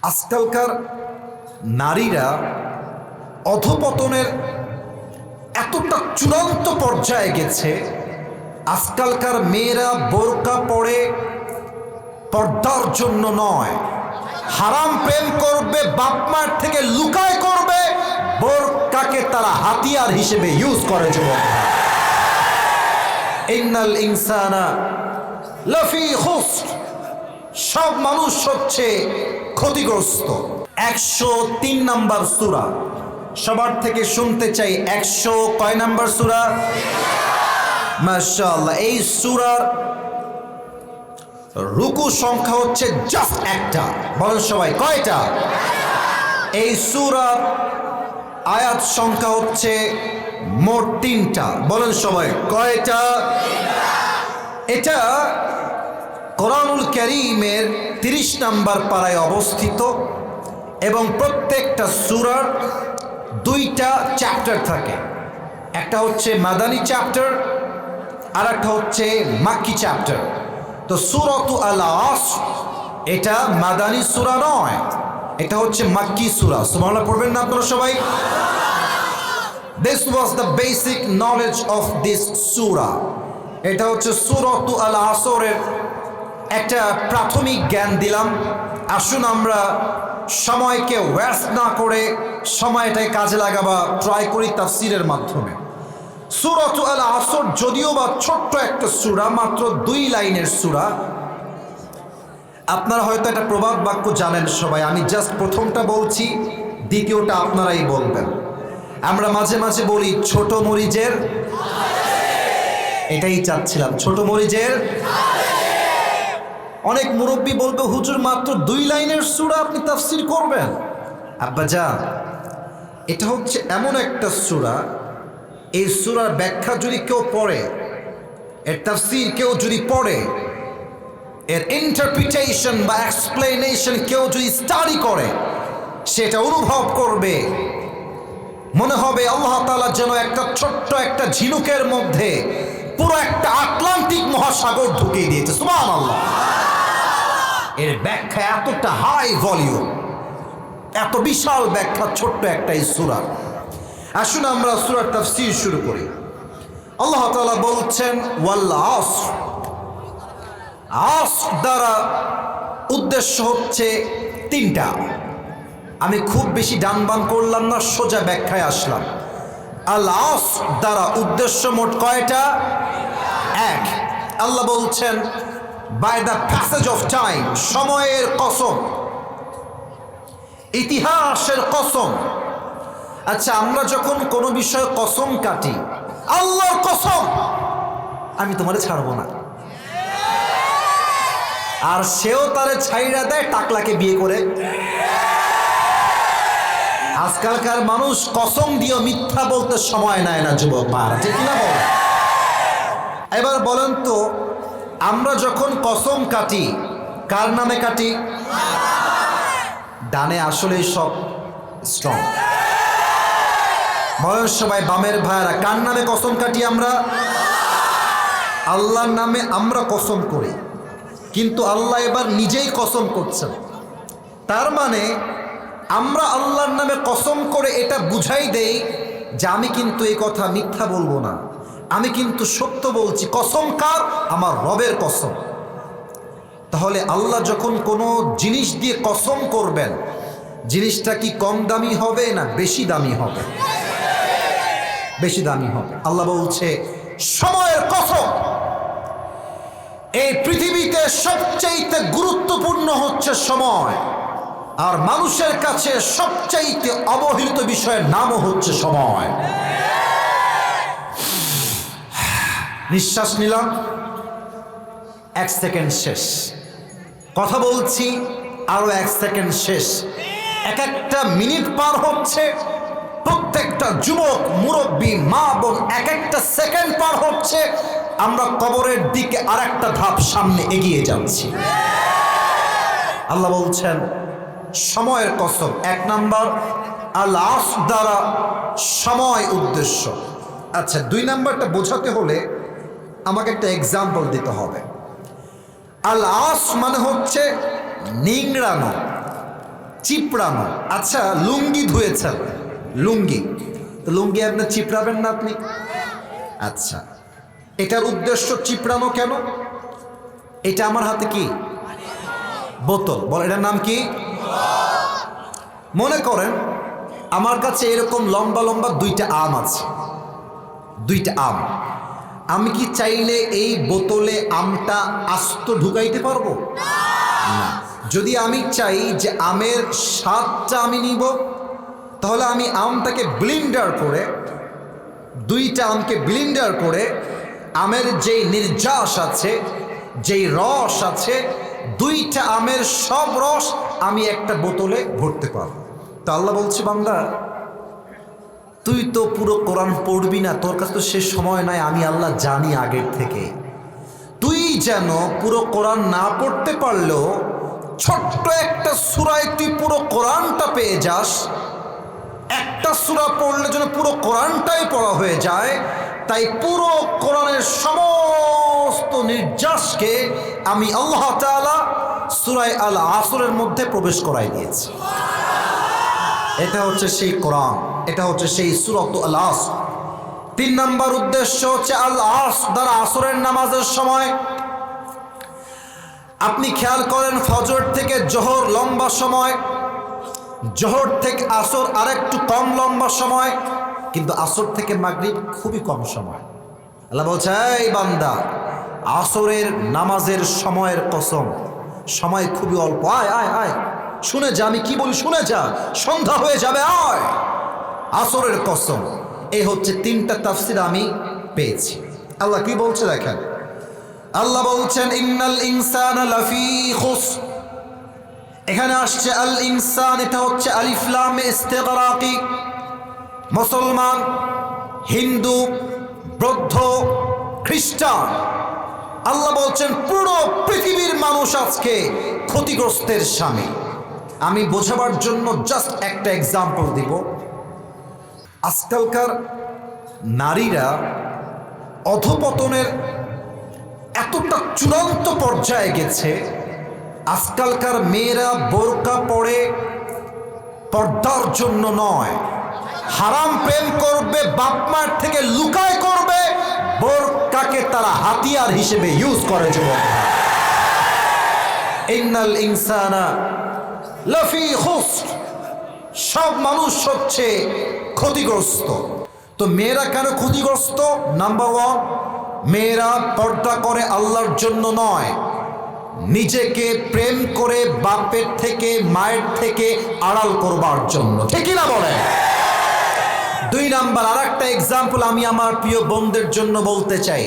আজকালকার নারীরা অধপতনের এতটা চূড়ান্ত পর্যায়ে গেছে, আজকালকার মেয়েরা বোরকা পরে পর্দার জন্য নয়, হারাম প্রেম করবে, বাপ মার থেকে লুকায় করবে, বোরকাকে তারা হাতিয়ার হিসেবে ইউজ করে। যুবক, ইন্নাল ইনসানা লাফি খুসর, সব মানুষ হচ্ছে ক্ষতিগ্রস্ত। 103 নম্বর সূরা, সবার থেকে শুনতে চাই 100 কয় নম্বর সূরা? মাশাআল্লাহ। এই সূরার রুকু সংখ্যা হচ্ছে জাস্ট একটা। বলেন সবাই, কয়টা? এই সূরার আয়াত সংখ্যা হচ্ছে মোট 3টা। বলেন সবাই, কয়টা? এটা কোরআনুল কারীমের 30 নম্বর পারায় অবস্থিত এবং প্রত্যেকটা সূরার 2টা চ্যাপ্টার থাকে। একটা হচ্ছে মাদানী চ্যাপ্টার আর একটা হচ্ছে মাক্কি চ্যাপ্টার। তো সূরাতু আল আসর এটা মাদানী সূরা নয়, এটা হচ্ছে মাক্কি সূরা। সুবহানাল্লাহ পড়বেন না আপনারা সবাই? This was the basic knowledge of this surah. এটা হচ্ছে সূরাতু আল আসরের একটা প্রাথমিক জ্ঞান দিলাম। আসুন আমরা সময়কে ওয়েস্ট না করে সময়টাকে কাজে লাগাবা ট্রাই করি তাফসীরের মাধ্যমে। সূরাতু আল আসর যদিও বা ছোট্ট একটা সূরা, মাত্র 2 লাইনের সূরা। আপনারা হয়তো একটা প্রবাদ বাক্য জানেন সবাই, আমি জাস্ট প্রথমটা বলছি, দ্বিতীয়টা আপনারাই বলবেন। আমরা মাঝে মাঝে বলি ছোট মরিচের, এটাই চাচ্ছিলাম, ছোট মরিচের। অনেক মুরব্বী বলবে হুজুর মাত্র 2 লাইনের সূরা আপনি তাফসীর করবেন। আব্বাজান, এটা হচ্ছে এমন একটা সূরা, এই সূরার ব্যাখ্যা যদি কেউ পড়ে, এর তাফসীর কেউ যদি পড়ে, এর ইন্টারপ্রিটেশন বা এক্সপ্লেনেশন কেউ যদি স্টাডি করে, সেটা অনুভব করবে মনে হবে আল্লাহ তাআলা যেন একটা ছোট্ট একটা ঝিনুকের মধ্যে পুরো একটা আটলান্টিক মহাসাগর ঢুকিয়ে দিয়েছে। সুবহানাল্লাহ। এর ব্যাখ্যা এতটা হাই ভলিউম, এত বিশাল ব্যাখ্যা ছোট্ট একটা এই সূরা। আসুন আমরা সূরার তাফসীর শুরু করি। আল্লাহ তাআলা বলছেন ওয়াল আসর, আসর দ্বারা উদ্দেশ্য হচ্ছে 3টা। আমি খুব বেশি ডানবান করলাম না, সোজা ব্যাখ্যায় আসলাম। আল আসর দ্বারা উদ্দেশ্য মোট কয়টা? 1। আল্লাহ বলছেন by the passage of time, সময়ের কসম, ইতিহাসের কসম। আচ্ছা, আমরা যখন কোনো বিষয়ে কসম কাটি, আল্লাহর কসম আমি তোমারে ছাড়বো না, আর সেও তারে ছাইড়া দেয় টাকলাকে বিয়ে করে। আজকালকার মানুষ কসম দিয়ে মিথ্যা বলতে সময় নেয় না। যুবক ভাইরা, ঠিক না বল? এবার বলেন তো, আমরা যখন কসম কাটি কার নামে কাটি? ডানে আসলে সব স্ট্রং। বলেন সবাই, বামের ভাইরা, কার নামে কসম কাটি আমরা? আল্লাহর নামে আমরা কসম করি, কিন্তু আল্লাহ এবার নিজেই কসম করছেন। তার মানে আমরা আল্লাহর নামে কসম করে এটা বুঝাই দেই যে আমি কিন্তু এই কথা মিথ্যা বলবো না, আমি কিন্তু সত্য বলছি। কসম কার? আমার রবের কসম। তাহলে আল্লাহ যখন কোনো জিনিস দিয়ে কসম করবেন, জিনিসটা কি কম দামি হবে না বেশি দামি হবে? বেশি দামি হবে। আল্লাহ বলছে সময়ের কসম। এই পৃথিবীতে সবচাইতে গুরুত্বপূর্ণ হচ্ছে সময়, আর মানুষের কাছে সবচাইতে অবহেলিত বিষয়ের নামও হচ্ছে সময়। নিঃশ্বাস নিলাম, 1 সেকেন্ড শেষ। কথা বলছি, আরো 1 সেকেন্ড শেষ। এক একটা মিনিট পার হচ্ছে, প্রত্যেকটা যুবক মুরব্বী মা বোন এক একটা সেকেন্ড পার হচ্ছে, আমরা কবরের দিকে আর একটা ধাপ সামনে এগিয়ে যাচ্ছি। আল্লাহ বলছেন সময়ের কসম। 1 নাম্বার আল আসর দ্বারা সময় উদ্দেশ্য। আচ্ছা, 2 নাম্বারটা বোঝাতে হলে আমাকে একটা এক্সাম্পল দিতে হবে। আল আসর মানে হচ্ছে নিংড়ানো, চিপড়ানো। আচ্ছা, লুঙ্গি ধুয়েছেন, লুঙ্গি তো লুঙ্গি আপনি চিপড়াবেন না আপনি? আচ্ছা, এটার উদ্দেশ্য চিপড়ানো কেন? এটা আমার হাতে কি বোতল, বল এটার নাম কি? মনে করেন আমার কাছে এরকম লম্বা লম্বা দুইটা আম আছে, দুইটা আম। আমি কি চাইলে এই বোতলে আমটা আস্ত ঢুকাইতে পারবো না? যদি আমি চাই যে আমের স্বাদটা আমি নিব, তাহলে আমি আমটাকে ব্লেন্ডার করে, দুইটা আমকে ব্লেন্ডার করে আমের যেই নির্যাস আছে, যেই রস আছে, দুইটা আমের সব রস আমি একটা বোতলে ভরতে পারবো। তো আল্লাহ বলছে, বান্দা তুই তো পুরো কোরআন পড়বি না, তোর কাছে তো সে সময় নাই, আমি আল্লাহ জানি আগের থেকে। তুই যেন পুরো কোরআন না পড়তে পারলেও ছোট্ট একটা সূরায় তুই পুরো কোরআনটা পেয়ে যাস। একটা সূরা পড়লে যেন পুরো কোরআনটাই পড়া হয়ে যায়। তাই পুরো কোরআনের সমস্ত নির্যাসকে আমি আল্লাহ তাআলা সূরা আল আসরের মধ্যে প্রবেশ করাই দিয়েছি। এটা হচ্ছে সেই কোরআন, এটা হচ্ছে সেই সূরাত আল আসর। 3 নম্বর উদ্দেশ্য হচ্ছে আল আসর দ্বারা আসরের নামাজের সময়। আপনি খেয়াল করেন, ফজর থেকে জোহর লম্বা সময়, জোহর থেকে আসর আরেকটু কম লম্বা সময়, কিন্তু আসর থেকে মাগরিব খুবই কম সময়। আল্লাহ বলছে, এই বান্দা আসরের নামাজের সময়ের কসম, সময় খুবই অল্প, আয় আয় আয় শুনে যা, আমি কি বলি শুনে যা, সন্ধ্যা হয়ে যাবে, আয়। আসরের কসম। এই হচ্ছে 3টা তাফসীর আমি পেয়েছি। আল্লাহ কি বলছে দেখেন, আল্লাহ বলছেন ইন্নাল ইনসানা লাফি খুসর। এখানে আসছে আল ইনসান, এটা হচ্ছে আলিফ লাম ইস্তিগরাকি। মুসলমান, হিন্দু, বৌদ্ধ, খ্রিস্টান, আল্লাহ বলছেন পুরো পৃথিবীর মানুষ আজকে ক্ষতিগ্রস্তের সামিল। আমি বোঝাবার জন্য জাস্ট একটা এক্সাম্পল দিব। আজকালকার নারীরা অধপতনের এতটা চূড়ান্ত পর্যায়ে গেছে, আজকালকার মেয়েরা বোরকা পরে পর্দার জন্য নয়, হারাম প্রেম করবে, বাপ মার থেকে লুকায় করবে, বোরকাকে তারা হাতিয়ার হিসেবে ইউজ করে। ইন্নাল ইনসানা লাফি খুসর, সব মানুষ হচ্ছে ক্ষতিগ্রস্ত। তো মেয়েরা কেন ক্ষতিগ্রস্ত? নাম্বার 1, মেয়েরা পর্দা করে আল্লাহর জন্য নয়, নিজেকে প্রেম করে বাপের থেকে মায়ের থেকে আড়াল করবার জন্য, ঠিক না বলে? 2 নাম্বার আরেকটা এক্সাম্পল আমি আমার প্রিয় বোনদের জন্য বলতে চাই।